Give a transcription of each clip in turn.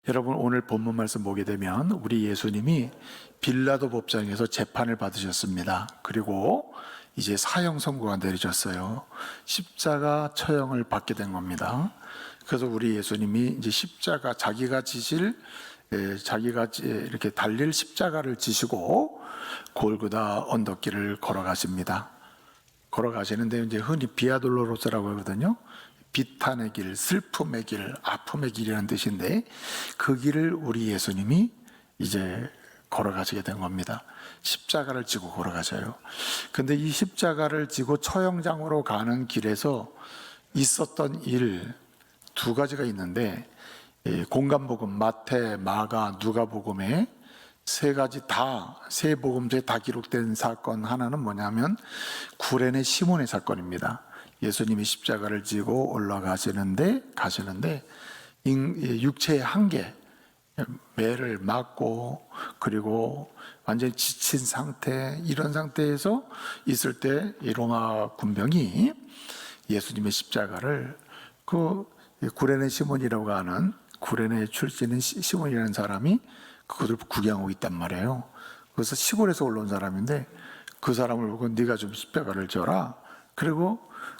여러분, 오늘 본문 말씀 보게 되면 우리 예수님이 빌라도 법정에서 재판을 받으셨습니다. 그리고 이제 사형 선고가 내려졌어요. 십자가 처형을 받게 된 겁니다. 그래서 우리 예수님이 이제 십자가 자기가 이렇게 달릴 십자가를 지시고 골고다 언덕길을 걸어가십니다. 걸어가시는데 이제 흔히 비아돌로로스라고 하거든요. 비탄의 길, 슬픔의 길, 아픔의 길이라는 뜻인데 그 길을 우리 예수님이 이제 걸어가시게 된 겁니다. 십자가를 지고 걸어가셔요. 근데 이 십자가를 지고 처형장으로 가는 길에서 있었던 일 두 가지가 있는데, 공간복음 마태, 마가, 누가복음에 세 복음서에 다 기록된 사건 하나는 뭐냐면 구레네 시몬의 사건입니다. 예수님이 십자가를 지고 올라가시는데 육체의 한계, 매를 맞고 그리고 완전히 지친 상태, 이런 상태에서 있을 때 이 로마 군병이 예수님의 십자가를 구레네 시몬이라고 하는, 구레네 출신인 시몬이라는 사람이 그것을 구경하고 있단 말이에요. 그래서 시골에서 올라온 사람인데 그 사람을 보고 네가 좀 십자가를 져라. 그리고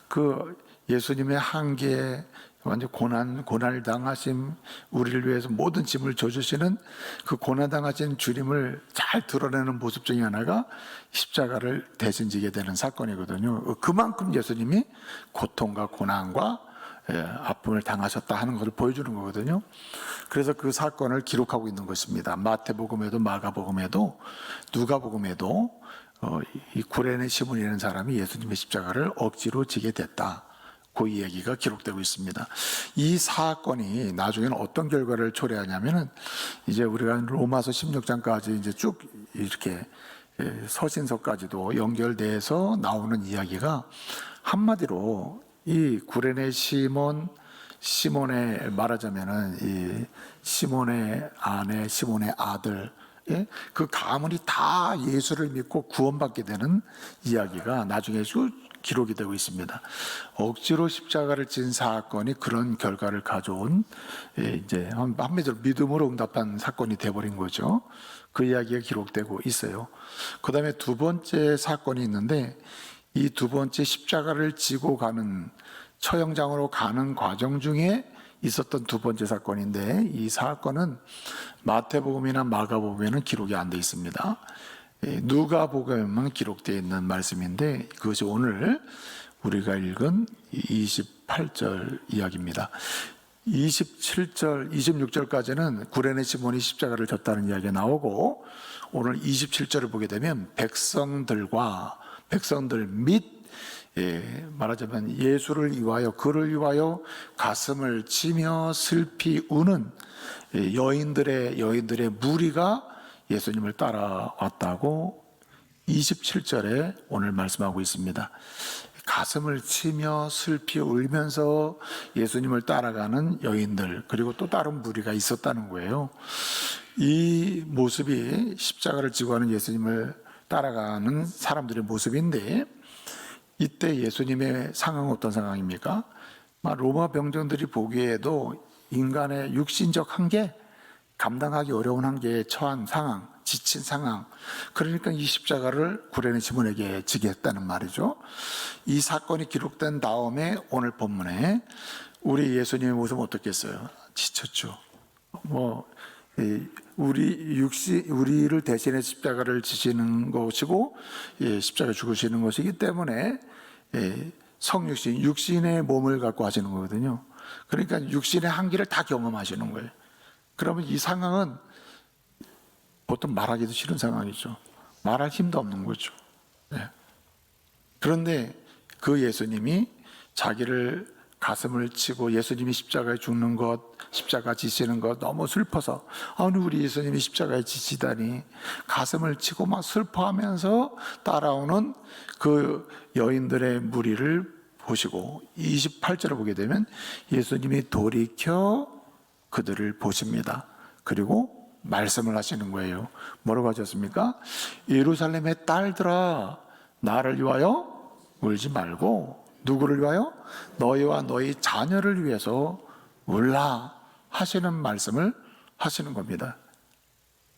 그 예수님의 한계에 완전 고난을 당하심, 우리를 위해서 모든 짐을 져주시는 그 고난 당하신 주님을 잘 드러내는 모습 중에 하나가 십자가를 대신 지게 되는 사건이거든요. 그만큼 예수님이 고통과 고난과 아픔을 당하셨다 하는 것을 보여주는 거거든요. 그래서 그 사건을 기록하고 있는 것입니다. 마태복음에도 마가복음에도 누가복음에도 이 구레네 시몬이라는 사람이 예수님의 십자가를 억지로 지게 됐다, 그 이야기가 기록되고 있습니다. 이 사건이 나중에는 어떤 결과를 초래하냐면은 이제 우리가 로마서 16장까지 이제 쭉 이렇게 서신서까지도 연결돼서 나오는 이야기가 한마디로 이 구레네 시몬의 말하자면은 이 시몬의 아내, 시몬의 아들, 그 가문이 다 예수를 믿고 구원받게 되는 이야기가 나중에 쭉 기록이 되고 있습니다. 억지로 십자가를 진 사건이 그런 결과를 가져온, 이제 한마디로 믿음으로 응답한 사건이 돼버린 거죠. 그 이야기가 기록되고 있어요. 그 다음에 두 번째 사건이 있는데, 이 두 번째 십자가를 지고 가는, 처형장으로 가는 과정 중에 있었던 두 번째 사건인데, 이 사건은 마태복음이나 마가복음에는 기록이 안 돼 있습니다. 누가복음에만 기록되어 있는 말씀인데, 그것이 오늘 우리가 읽은 28절 이야기입니다. 27절, 26절까지는 구레네 시몬이 십자가를 졌다는 이야기가 나오고, 오늘 27절을 보게 되면 백성들 및 말하자면 예수를 위하여, 그를 위하여 가슴을 치며 슬피 우는 여인들의 무리가 예수님을 따라왔다고 27절에 오늘 말씀하고 있습니다. 가슴을 치며 슬피 울면서 예수님을 따라가는 여인들, 그리고 또 다른 무리가 있었다는 거예요. 이 모습이 십자가를 지고 가는 예수님을 따라가는 사람들의 모습인데, 이때 예수님의 상황은 어떤 상황입니까? 로마 병정들이 보기에도 인간의 육신적 한계, 감당하기 어려운 한계에 처한 상황, 지친 상황, 그러니까 이 십자가를 구레네 시몬에게 지게 했다는 말이죠. 이 사건이 기록된 다음에 오늘 본문에 우리 예수님의 모습은 어떻겠어요? 지쳤죠. 우리를 대신해 십자가를 지시는 것이고, 십자가 죽으시는 것이기 때문에 성육신, 육신의 몸을 갖고 하시는 거거든요. 그러니까 육신의 한계를 다 경험하시는 거예요. 그러면 이 상황은 보통 말하기도 싫은 상황이죠. 말할 힘도 없는 거죠. 그런데 그 예수님이 자기를 가슴을 치고 예수님이 십자가에 죽는 것, 십자가 지시는 것 너무 슬퍼서, 아니 우리 예수님이 십자가에 지시다니, 가슴을 치고 막 슬퍼하면서 따라오는 그 여인들의 무리를 보시고 28절을 보게 되면 예수님이 돌이켜 그들을 보십니다. 그리고 말씀을 하시는 거예요. 뭐라고 하셨습니까? 예루살렘의 딸들아, 나를 위하여 울지 말고 누구를 위하여? 너희와 너희 자녀를 위해서 울라 하시는 말씀을 하시는 겁니다.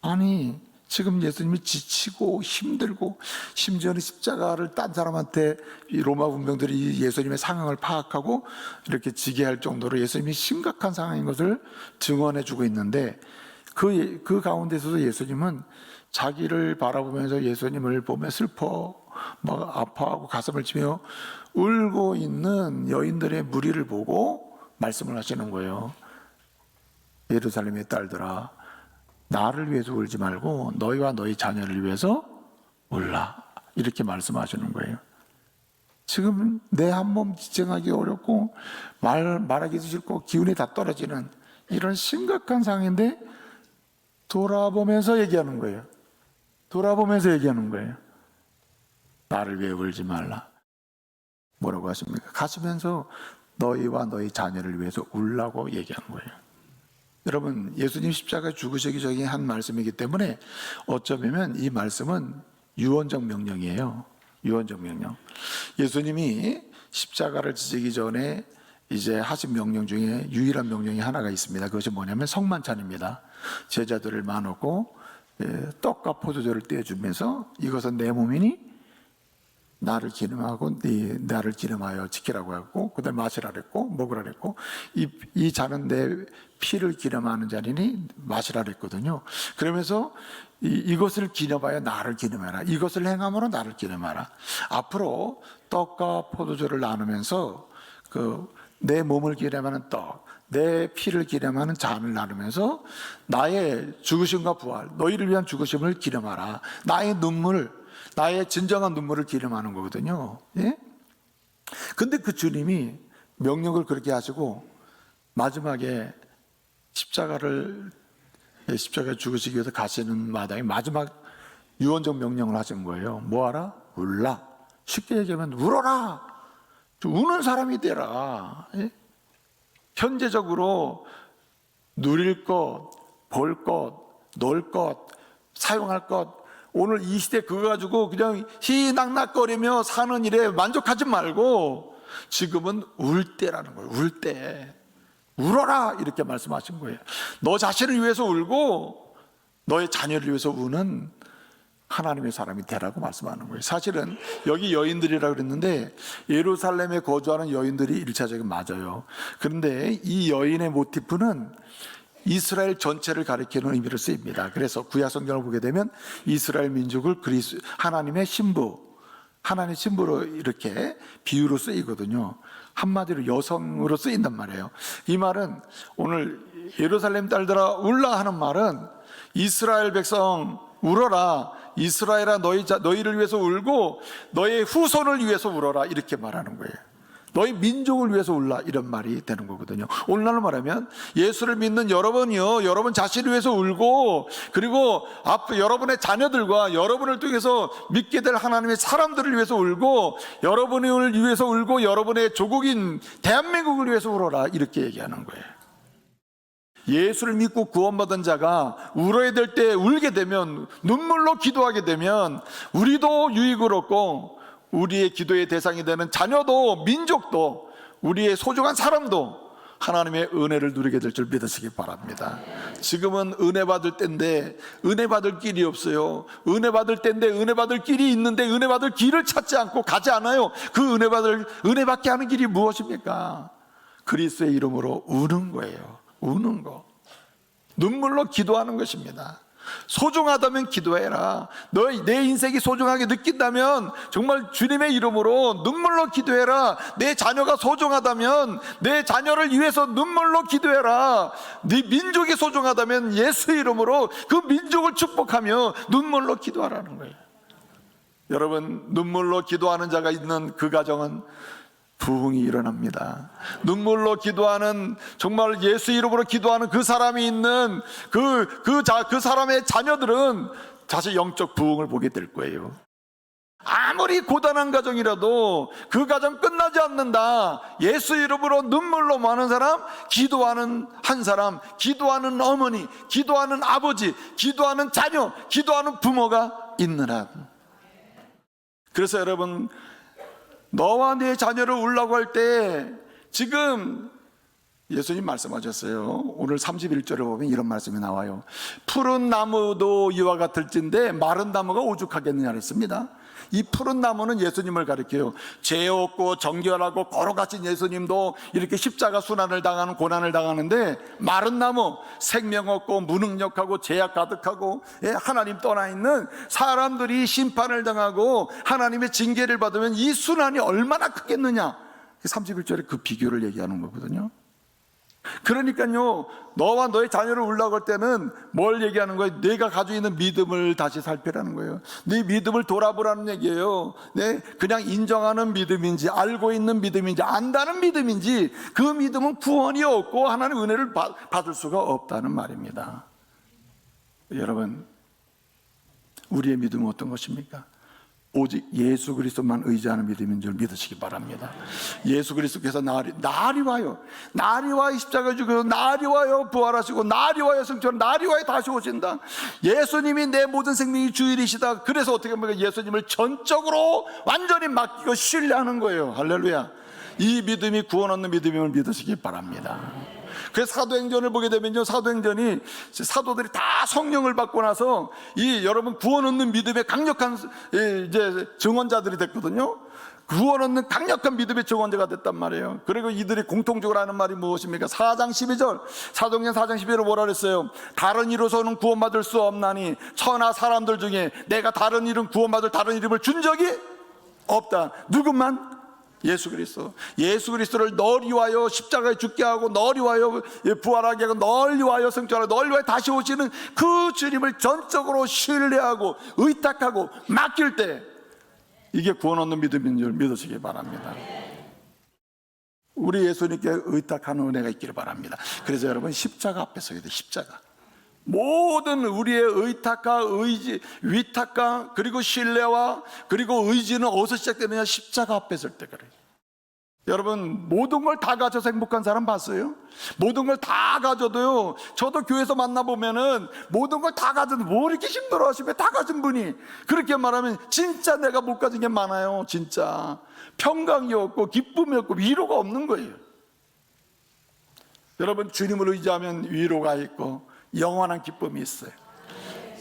아니, 지금 예수님이 지치고 힘들고 심지어는 십자가를 딴 사람한테 이 로마 군병들이 예수님의 상황을 파악하고 이렇게 지게 할 정도로 예수님이 심각한 상황인 것을 증언해 주고 있는데 그 가운데서도 예수님은 자기를 바라보면서 예수님을 보며 슬퍼 막 아파하고 가슴을 치며 울고 있는 여인들의 무리를 보고 말씀을 하시는 거예요. 예루살렘의 딸들아, 나를 위해서 울지 말고 너희와 너희 자녀를 위해서 울라, 이렇게 말씀하시는 거예요. 지금 내 한 몸 지탱하기 어렵고 말하기도 싫고 기운이 다 떨어지는 이런 심각한 상황인데 돌아보면서 얘기하는 거예요. 돌아보면서 얘기하는 거예요. 나를 위해 울지 말라. 뭐라고 하십니까? 가시면서 너희와 너희 자녀를 위해서 울라고 얘기하는 거예요. 여러분, 예수님 십자가 죽으시기 전에 한 말씀이기 때문에 어쩌면 이 말씀은 유언적 명령이에요. 유언적 명령. 예수님이 십자가를 지시기 전에 이제 하신 명령 중에 유일한 명령이 하나가 있습니다. 그것이 뭐냐면 성만찬입니다. 제자들을 나누고 떡과 포도주를 떼어주면서 이것은 내 몸이니 나를 기름하고 나를 기름하여 지키라고 하고, 그 다음에 마시라 그랬고, 먹으라 그랬고, 이 잔은 내 피를 기름하는 잔이니 마시라 그랬거든요. 그러면서 이것을 기념하여 나를 기념하라, 이것을 행함으로 나를 기념하라. 앞으로 떡과 포도주를 나누면서 내 몸을 기념하는 떡, 내 피를 기념하는 잔을 나누면서 나의 죽으심과 부활, 너희를 위한 죽으심을 기념하라. 나의 눈물, 나의 진정한 눈물을 기름하는 거거든요. 예? 근데 그 주님이 명령을 그렇게 하시고 마지막에 십자가에 죽으시기 위해서 가시는 마당에 마지막 유언적 명령을 하신 거예요. 뭐하라? 울라. 쉽게 얘기하면 울어라. 우는 사람이 되라. 예? 현재적으로 누릴 것, 볼 것, 놀 것, 사용할 것, 오늘 이 시대 그거 가지고 그냥 희낙낙거리며 사는 일에 만족하지 말고 지금은 울 때라는 거예요. 울 때. 울어라, 이렇게 말씀하신 거예요. 너 자신을 위해서 울고 너의 자녀를 위해서 우는 하나님의 사람이 되라고 말씀하는 거예요. 사실은 여기 여인들이라고 그랬는데 예루살렘에 거주하는 여인들이 1차적인 맞아요. 그런데 이 여인의 모티프는 이스라엘 전체를 가리키는 의미로 쓰입니다. 그래서 구약 성경을 보게 되면 이스라엘 민족을 하나님의 신부, 하나님의 신부로 이렇게 비유로 쓰이거든요. 한마디로 여성으로 쓰인단 말이에요. 이 말은 오늘 예루살렘 딸들아 울라 하는 말은 이스라엘 백성 울어라, 이스라엘아 너희를 위해서 울고 너의 후손을 위해서 울어라, 이렇게 말하는 거예요. 너희 민족을 위해서 울라, 이런 말이 되는 거거든요. 오늘날로 말하면 예수를 믿는 여러분이요, 여러분 자신을 위해서 울고, 그리고 여러분의 자녀들과 여러분을 통해서 믿게 될 하나님의 사람들을 위해서 울고, 여러분을 위해서 울고, 여러분의 조국인 대한민국을 위해서 울어라, 이렇게 얘기하는 거예요. 예수를 믿고 구원받은 자가 울어야 될 때 울게 되면, 눈물로 기도하게 되면 우리도 유익을 얻고 우리의 기도의 대상이 되는 자녀도, 민족도, 우리의 소중한 사람도 하나님의 은혜를 누리게 될 줄 믿으시기 바랍니다. 지금은 은혜 받을 때인데 은혜 받을 길이 없어요. 은혜 받을 때인데 은혜 받을 길이 있는데 은혜 받을 길을 찾지 않고 가지 않아요. 그 은혜 받게 하는 길이 무엇입니까? 그리스도의 이름으로 우는 거예요. 우는 거, 눈물로 기도하는 것입니다. 소중하다면 기도해라. 내 인생이 소중하게 느낀다면 정말 주님의 이름으로 눈물로 기도해라. 내 자녀가 소중하다면 내 자녀를 위해서 눈물로 기도해라. 네 민족이 소중하다면 예수의 이름으로 그 민족을 축복하며 눈물로 기도하라는 거예요. 여러분, 눈물로 기도하는 자가 있는 그 가정은 부흥이 일어납니다. 눈물로 기도하는, 정말 예수 이름으로 기도하는 그 사람이 있는 그 사람의 자녀들은 사실 영적 부흥을 보게 될 거예요. 아무리 고단한 가정이라도 그 가정 끝나지 않는다. 예수 이름으로 눈물로 많은 사람, 기도하는 한 사람, 기도하는 어머니, 기도하는 아버지, 기도하는 자녀, 기도하는 부모가 있는 한. 그래서 여러분, 너와 내 자녀를 울라고 할 때 지금 예수님 말씀하셨어요. 오늘 31절에 보면 이런 말씀이 나와요. 푸른 나무도 이와 같을진데 마른 나무가 오죽하겠느냐 했습니다. 이 푸른 나무는 예수님을 가리켜요. 죄 없고 정결하고 거룩하신 예수님도 이렇게 십자가 순환을 당하는 고난을 당하는데, 마른 나무, 생명 없고 무능력하고 죄악 가득하고 하나님 떠나 있는 사람들이 심판을 당하고 하나님의 징계를 받으면 이 순환이 얼마나 크겠느냐, 31절에 그 비교를 얘기하는 거거든요. 그러니까요, 너와 너의 자녀를 울라고 할 때는 뭘 얘기하는 거예요? 내가 가지고 있는 믿음을 다시 살피라는 거예요. 네 믿음을 돌아보라는 얘기예요. 네, 그냥 인정하는 믿음인지, 알고 있는 믿음인지, 안다는 믿음인지, 그 믿음은 구원이 없고 하나님의 은혜를 받을 수가 없다는 말입니다. 여러분, 우리의 믿음은 어떤 것입니까? 오직 예수 그리스도만 의지하는 믿음인 줄 믿으시기 바랍니다. 예수 그리스도께서 날이 와요. 날이 와 십자가에 죽어서 날이 와요 부활하시고, 날이 와요 승천, 날이 와요 다시 오신다. 예수님이 내 모든 생명이 주일이시다. 그래서 어떻게 보면 예수님을 전적으로 완전히 맡기고 신뢰하는 거예요. 할렐루야. 이 믿음이 구원 얻는 믿음임을 믿으시기 바랍니다. 그래서 사도행전을 보게 되면요, 사도행전이 사도들이 다 성령을 받고 나서 이 여러분 구원 얻는 믿음의 강력한 이제 증언자들이 됐거든요. 구원 얻는 강력한 믿음의 증언자가 됐단 말이에요. 그리고 이들이 공통적으로 하는 말이 무엇입니까? 4장 12절, 사도행전 4장 12절에 뭐라 그랬어요? 다른 이로서는 구원받을 수 없나니 천하 사람들 중에 내가 다른 이름 구원받을 다른 이름을 준 적이 없다. 누구만? 예수 그리스도. 예수 그리스도를 널리 와요 십자가에 죽게 하고, 널리 와요 부활하게 하고, 널리 와요 승천하고, 널리 와요 다시 오시는 그 주님을 전적으로 신뢰하고 의탁하고 맡길 때, 이게 구원 얻는 믿음인 줄 믿으시기 바랍니다. 우리 예수님께 의탁하는 은혜가 있기를 바랍니다. 그래서 여러분, 십자가 앞에 서야 돼요. 십자가. 모든 우리의 의탁과 의지, 위탁과 그리고 신뢰와 그리고 의지는 어디서 시작되느냐? 십자가 앞에 설 때 그래요. 여러분, 모든 걸 다 가져서 행복한 사람 봤어요? 모든 걸 다 가져도요, 저도 교회에서 만나보면은 모든 걸 다 가져도 뭐 이렇게 힘들어 하시며 다 가진 분이, 그렇게 말하면 진짜 내가 못 가진 게 많아요. 진짜 평강이 없고 기쁨이 없고 위로가 없는 거예요. 여러분, 주님을 의지하면 위로가 있고 영원한 기쁨이 있어요.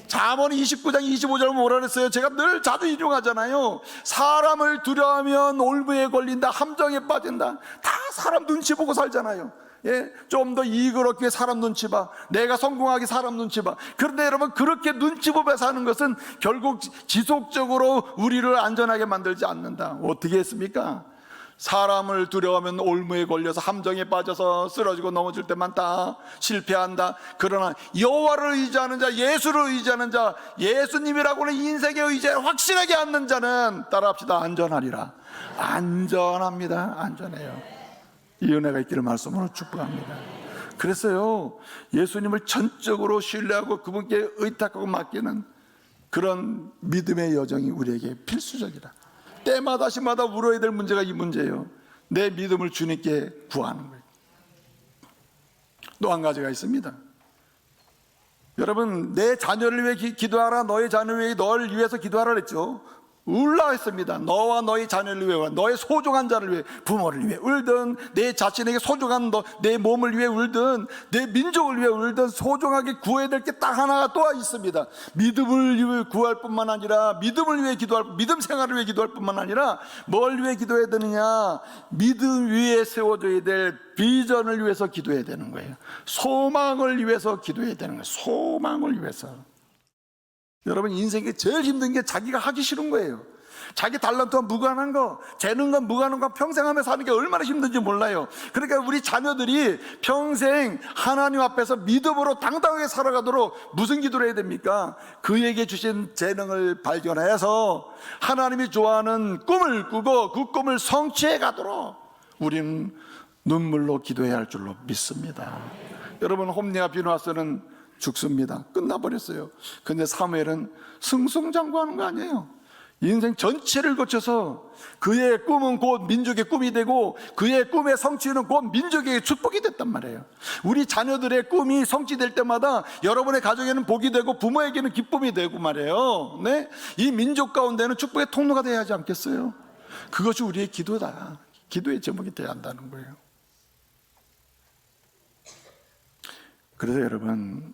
잠언 29장 25절 뭐라 그랬어요? 제가 늘 자주 인용하잖아요. 사람을 두려워하면 올무에 걸린다, 함정에 빠진다. 다 사람 눈치 보고 살잖아요. 예? 좀 더 이익을 얻기 위해 사람 눈치 봐, 내가 성공하기 사람 눈치 봐. 그런데 여러분, 그렇게 눈치 보며 사는 것은 결국 지속적으로 우리를 안전하게 만들지 않는다. 어떻게 했습니까? 사람을 두려워하면 올무에 걸려서 함정에 빠져서 쓰러지고 넘어질 때만 다 실패한다. 그러나 여호와를 의지하는 자, 예수를 의지하는 자, 예수님이라고는 인생의 의지에 확실하게 앉는 자는, 따라합시다, 안전하리라. 안전합니다. 안전해요. 이 은혜가 있기를 말씀으로 축복합니다. 그래서요, 예수님을 전적으로 신뢰하고 그분께 의탁하고 맡기는 그런 믿음의 여정이 우리에게 필수적이다. 때마다 시마다 울어야 될 문제가 이 문제예요. 내 믿음을 주님께 구하는 거예요. 또 한 가지가 있습니다. 여러분, 내 자녀를 위해 기도하라, 너의 자녀를 위해, 너를 위해서 기도하라 그랬죠. 울라 했습니다. 너와 너의 자녀를 위해, 너의 소중한 자를 위해, 부모를 위해 울든, 내 자신에게 소중한 내 몸을 위해 울든, 내 민족을 위해 울든, 소중하게 구해야 될 게 딱 하나가 또 있습니다. 믿음을 위해 구할 뿐만 아니라, 믿음을 위해 믿음 생활을 위해 기도할 뿐만 아니라 뭘 위해 기도해야 되느냐? 믿음 위에 세워져야 될 비전을 위해서 기도해야 되는 거예요. 소망을 위해서 기도해야 되는 거예요. 소망을 위해서. 여러분, 인생에 제일 힘든 게 자기가 하기 싫은 거예요. 자기 달란트와 무관한 거, 재능과 무관한 거 평생 하며 사는 게 얼마나 힘든지 몰라요. 그러니까 우리 자녀들이 평생 하나님 앞에서 믿음으로 당당하게 살아가도록 무슨 기도를 해야 됩니까? 그에게 주신 재능을 발견해서 하나님이 좋아하는 꿈을 꾸고 그 꿈을 성취해 가도록 우리는 눈물로 기도해야 할 줄로 믿습니다. 여러분, 홈리와 비누아스는 죽습니다. 끝나버렸어요. 근데 사무엘은 승승장구하는 거 아니에요. 인생 전체를 거쳐서 그의 꿈은 곧 민족의 꿈이 되고, 그의 꿈의 성취는 곧 민족의 축복이 됐단 말이에요. 우리 자녀들의 꿈이 성취될 때마다 여러분의 가정에는 복이 되고 부모에게는 기쁨이 되고 말이에요. 네? 이 민족 가운데는 축복의 통로가 되어야 하지 않겠어요? 그것이 우리의 기도다. 기도의 제목이 되어야 한다는 거예요. 그래서 여러분,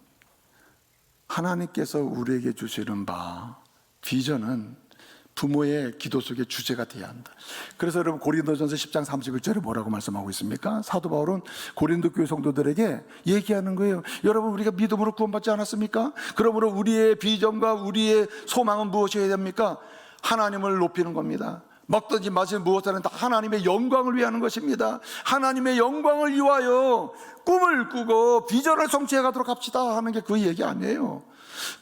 하나님께서 우리에게 주시는 비전은 부모의 기도 속에 주제가 되어야 한다. 그래서 여러분, 고린도전서 10장 31절에 뭐라고 말씀하고 있습니까? 사도 바울은 고린도 교회 성도들에게 얘기하는 거예요. 여러분, 우리가 믿음으로 구원받지 않았습니까? 그러므로 우리의 비전과 우리의 소망은 무엇이어야 됩니까? 하나님을 높이는 겁니다. 먹든지 마시든 무엇하든 다 하나님의 영광을 위하는 것입니다. 하나님의 영광을 위하여 꿈을 꾸고 비전을 성취해 가도록 합시다 하는 게 그 얘기 아니에요.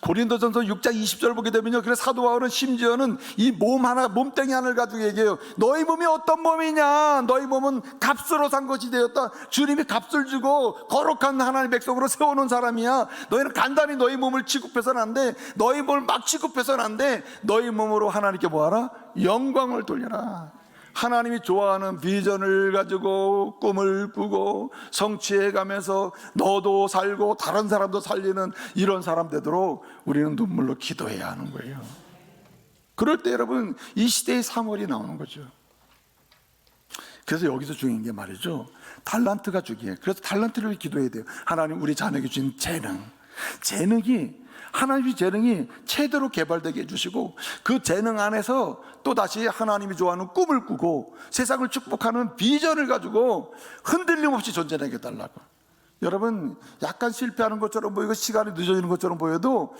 고린도전서 6장 20절 보게 되면요, 그래서 사도 바울은 심지어는 이 몸뚱이 하나를 가지고 얘기해요. 너희 몸이 어떤 몸이냐? 너희 몸은 값으로 산 것이 되었다. 주님이 값을 주고 거룩한 하나님의 백성으로 세워놓은 사람이야. 너희는 간단히 너희 몸을 취급해서는 안 돼. 너희 몸을 막 취급해서는 안 돼. 너희 몸으로 하나님께 뭐하라? 영광을 돌려라. 하나님이 좋아하는 비전을 가지고 꿈을 꾸고 성취해 가면서 너도 살고 다른 사람도 살리는 이런 사람 되도록 우리는 눈물로 기도해야 하는 거예요. 그럴 때 여러분, 이 시대의 사물이 나오는 거죠. 그래서 여기서 중요한 게 말이죠, 달란트가 중요해요. 그래서 달란트를 기도해야 돼요. 하나님, 우리 자녀에게 주신 하나님의 재능이 최대로 개발되게 해주시고, 그 재능 안에서 또다시 하나님이 좋아하는 꿈을 꾸고 세상을 축복하는 비전을 가지고 흔들림 없이 존재하게 해달라고. 여러분, 약간 실패하는 것처럼 보이고 시간이 늦어지는 것처럼 보여도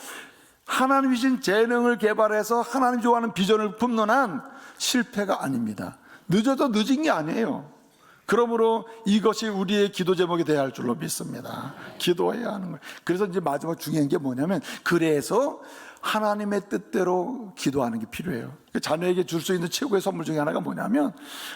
하나님이 주신 재능을 개발해서 하나님 좋아하는 비전을 품는 한 실패가 아닙니다. 늦어도 늦은 게 아니에요. 그러므로 이것이 우리의 기도 제목이 되어야 할 줄로 믿습니다. 기도해야 하는 거예요. 그래서 이제 마지막 중요한 게 뭐냐면, 그래서 하나님의 뜻대로 기도하는 게 필요해요. 자녀에게 줄 수 있는 최고의 선물 중에 하나가 뭐냐면,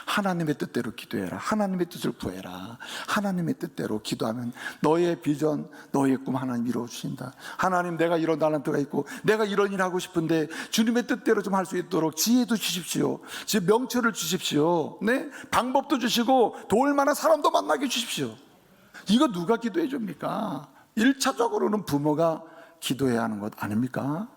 하나님의 뜻대로 기도해라. 하나님의 뜻을 구해라. 하나님의 뜻대로 기도하면 너의 비전, 너의 꿈 하나님 이루어주신다. 하나님, 내가 이런 달란트가 있고 내가 이런 일 하고 싶은데 주님의 뜻대로 좀 할 수 있도록 지혜도 주십시오. 명철을 주십시오. 네? 방법도 주시고 도울 만한 사람도 만나게 주십시오. 이거 누가 기도해 줍니까? 1차적으로는 부모가 기도해야 하는 것 아닙니까?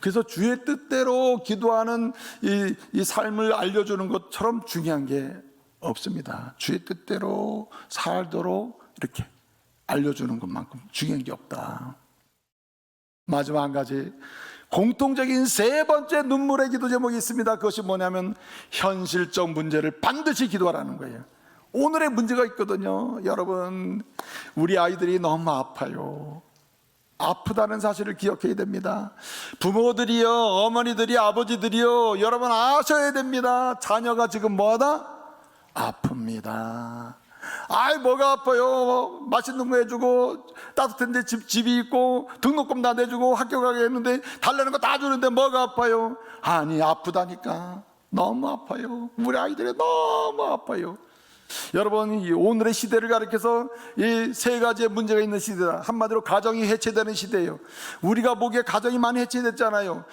그래서 주의 뜻대로 기도하는 이 삶을 알려주는 것처럼 중요한 게 없습니다. 주의 뜻대로 살도록 이렇게 알려주는 것만큼 중요한 게 없다. 마지막 한 가지, 공통적인 세 번째 눈물의 기도 제목이 있습니다. 그것이 뭐냐면, 현실적 문제를 반드시 기도하라는 거예요. 오늘의 문제가 있거든요. 여러분, 우리 아이들이 너무 아파요. 아프다는 사실을 기억해야 됩니다. 부모들이요, 어머니들이, 아버지들이요, 여러분 아셔야 됩니다. 자녀가 지금 뭐하다? 아픕니다. 아이, 뭐가 아파요? 맛있는 거 해주고 따뜻한 데 집이 있고 등록금 다 내주고 학교 가게 했는데 달라는 거 다 주는데 뭐가 아파요? 아니, 아프다니까. 너무 아파요. 우리 아이들이 너무 아파요. 여러분, 오늘의 시대를 가리켜서 이 세 가지의 문제가 있는 시대다. 한마디로 가정이 해체되는 시대예요. 우리가 보기에 가정이 많이 해체됐잖아요.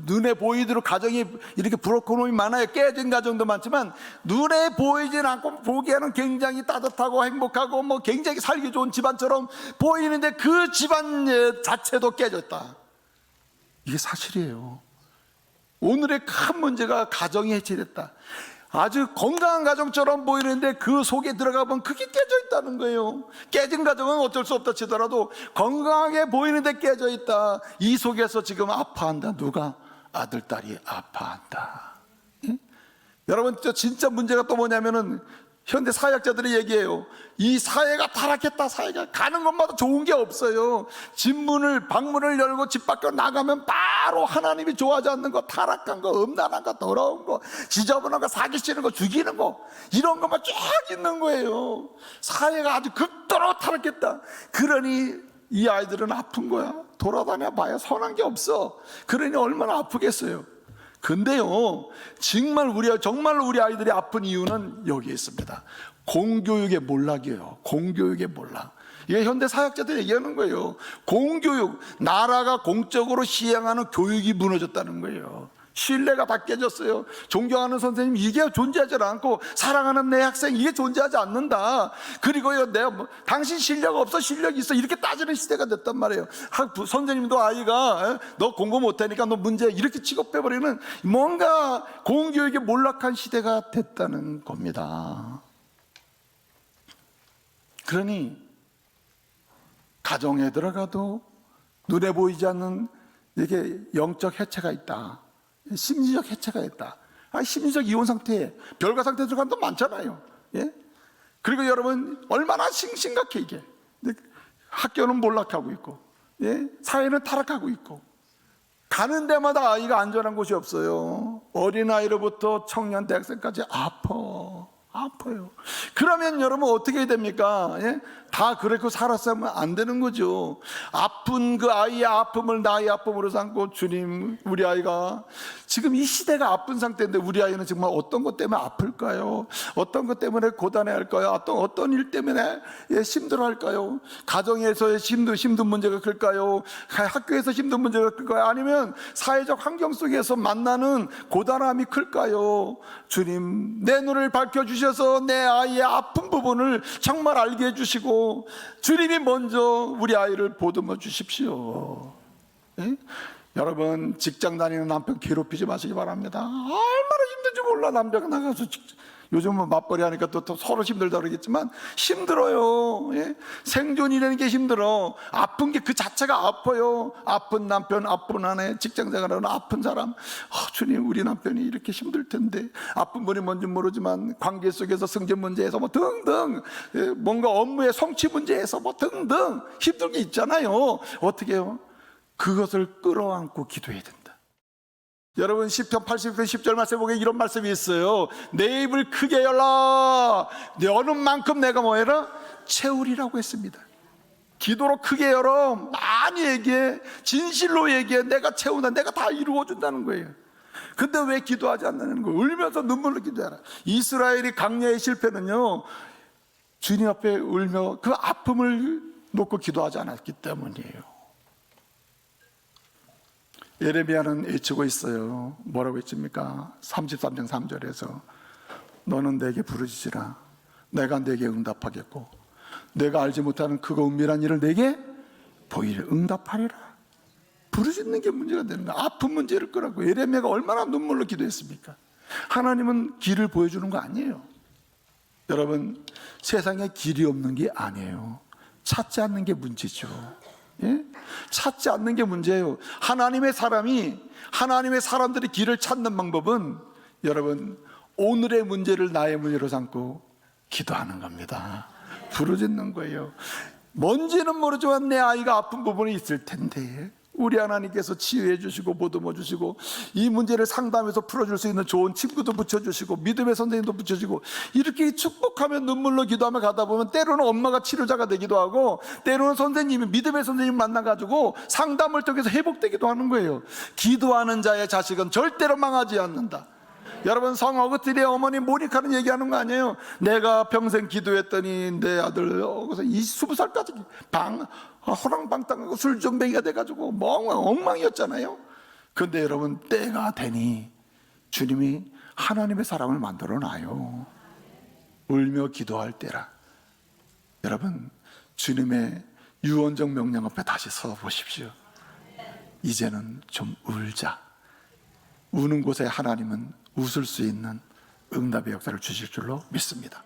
눈에 보이도록 가정이 이렇게 브로큰홈이 많아요. 깨진 가정도 많지만 눈에 보이진 않고 보기에는 굉장히 따뜻하고 행복하고 뭐 굉장히 살기 좋은 집안처럼 보이는데 그 집안 자체도 깨졌다. 이게 사실이에요. 오늘의 큰 문제가 가정이 해체됐다. 아주 건강한 가정처럼 보이는데 그 속에 들어가 보면 그게 깨져 있다는 거예요. 깨진 가정은 어쩔 수 없다 치더라도 건강하게 보이는데 깨져 있다. 이 속에서 지금 아파한다. 누가? 아들, 딸이 아파한다. 응? 여러분, 진짜 문제가 또 뭐냐면은, 현대 사회학자들이 얘기해요. 이 사회가 타락했다. 사회가 가는 곳마다 좋은 게 없어요. 방문을 열고 집 밖으로 나가면 바로 하나님이 좋아하지 않는 거, 타락한 거, 음란한 거, 더러운 거, 지저분한 거, 사기치는 거, 죽이는 거, 이런 것만 쫙 있는 거예요. 사회가 아주 극도로 타락했다. 그러니 이 아이들은 아픈 거야. 돌아다녀 봐야 선한 게 없어. 그러니 얼마나 아프겠어요. 근데요, 정말 우리 아이들이 아픈 이유는 여기에 있습니다. 공교육의 몰락이에요. 공교육의 몰락. 이게 현대 사학자들이 얘기하는 거예요. 공교육, 나라가 공적으로 시행하는 교육이 무너졌다는 거예요. 신뢰가 다 깨졌어요. 존경하는 선생님, 이게 존재하지 않고, 사랑하는 내 학생, 이게 존재하지 않는다. 그리고요, 당신 실력 없어, 실력 있어, 이렇게 따지는 시대가 됐단 말이에요. 선생님도 아이가 너 공부 못하니까 너 문제, 이렇게 취급해버리는, 뭔가 공교육이 몰락한 시대가 됐다는 겁니다. 그러니 가정에 들어가도 눈에 보이지 않는 이게 영적 해체가 있다, 심리적 해체가 있다. 심리적 이혼 상태에 별거 상태에 들어간 도 많잖아요. 예? 그리고 여러분 얼마나 심각해 이게. 학교는 몰락하고 있고, 예? 사회는 타락하고 있고, 가는 데마다 아이가 안전한 곳이 없어요. 어린아이로부터 청년 대학생까지 아파요. 그러면 여러분 어떻게 해야 됩니까? 예? 다 그렇게 살았으면 안 되는 거죠. 아픈 그 아이의 아픔을 나의 아픔으로 삼고, 주님, 우리 아이가 지금 이 시대가 아픈 상태인데 우리 아이는 정말 어떤 것 때문에 아플까요? 어떤 것 때문에 고단해 할까요? 어떤 일 때문에 힘들어 할까요? 가정에서의 힘든 문제가 클까요? 학교에서 힘든 문제가 클까요? 아니면 사회적 환경 속에서 만나는 고단함이 클까요? 주님, 내 눈을 밝혀주셔서 내 아이의 아픈 부분을 정말 알게 해주시고, 주님이 먼저 우리 아이를 보듬어 주십시오. 예? 여러분, 직장 다니는 남편 괴롭히지 마시기 바랍니다. 얼마나 힘든지 몰라. 남자가 나가서 요즘은 맞벌이 하니까 또 서로 힘들다 그러겠지만 힘들어요. 예? 생존이라는 게 힘들어. 아픈 게 그 자체가 아파요. 아픈 남편, 아픈 아내, 직장생활하는 아픈 사람. 주님, 우리 남편이 이렇게 힘들 텐데. 아픈 분이 뭔지 모르지만 관계 속에서 승진 문제에서 뭐 등등, 뭔가 업무의 성취 문제에서 뭐 등등 힘든 게 있잖아요. 어떻게 해요? 그것을 끌어안고 기도해야 된다. 여러분, 시편 80편 10절 말씀에 보게 이런 말씀이 있어요. 내 입을 크게 열라. 여는 만큼 내가 뭐 해라? 채우리라고 했습니다. 기도로 크게 열어. 많이 얘기해. 진실로 얘기해. 내가 채운다. 내가 다 이루어준다는 거예요. 근데 왜 기도하지 않는 거예요? 울면서 눈물로 기도하라. 이스라엘이 강야의 실패는요, 주님 앞에 울며 그 아픔을 놓고 기도하지 않았기 때문이에요. 예레미야는 외치고 있어요. 뭐라고 외칩니까? 33장 3절에서 너는 내게 부르짖으라. 내가 내게 응답하겠고 내가 알지 못하는 크고 은밀한 일을 내게 보이려. 응답하리라. 부르짖는 게 문제가 되는 거야. 아픈 문제를 끄라고. 예레미야가 얼마나 눈물로 기도했습니까? 하나님은 길을 보여주는 거 아니에요. 여러분, 세상에 길이 없는 게 아니에요. 찾지 않는 게 문제죠. 예? 찾지 않는 게 문제예요. 하나님의 사람들이 길을 찾는 방법은 여러분, 오늘의 문제를 나의 문제로 삼고 기도하는 겁니다. 부르짖는 거예요. 뭔지는 모르지만 내 아이가 아픈 부분이 있을 텐데 우리 하나님께서 치유해 주시고 보듬어 주시고 이 문제를 상담해서 풀어줄 수 있는 좋은 친구도 붙여주시고 믿음의 선생님도 붙여주고, 이렇게 축복하며 눈물로 기도하며 가다 보면 때로는 엄마가 치료자가 되기도 하고 때로는 선생님이 믿음의 선생님 만나가지고 상담을 통해서 회복되기도 하는 거예요. 기도하는 자의 자식은 절대로 망하지 않는다. 여러분, 성 어거스틴의 어머니 모니카는 얘기하는 거 아니에요? 내가 평생 기도했더니 내 아들 20살까지 호랑방탕하고 술정뱅이가 돼가지고 엉망이었잖아요. 그런데 여러분, 때가 되니 주님이 하나님의 사람을 만들어 놔요. 울며 기도할 때라. 여러분, 주님의 유언적 명령 앞에 다시 서 보십시오. 이제는 좀 울자. 우는 곳에 하나님은 웃을 수 있는 응답의 역사를 주실 줄로 믿습니다.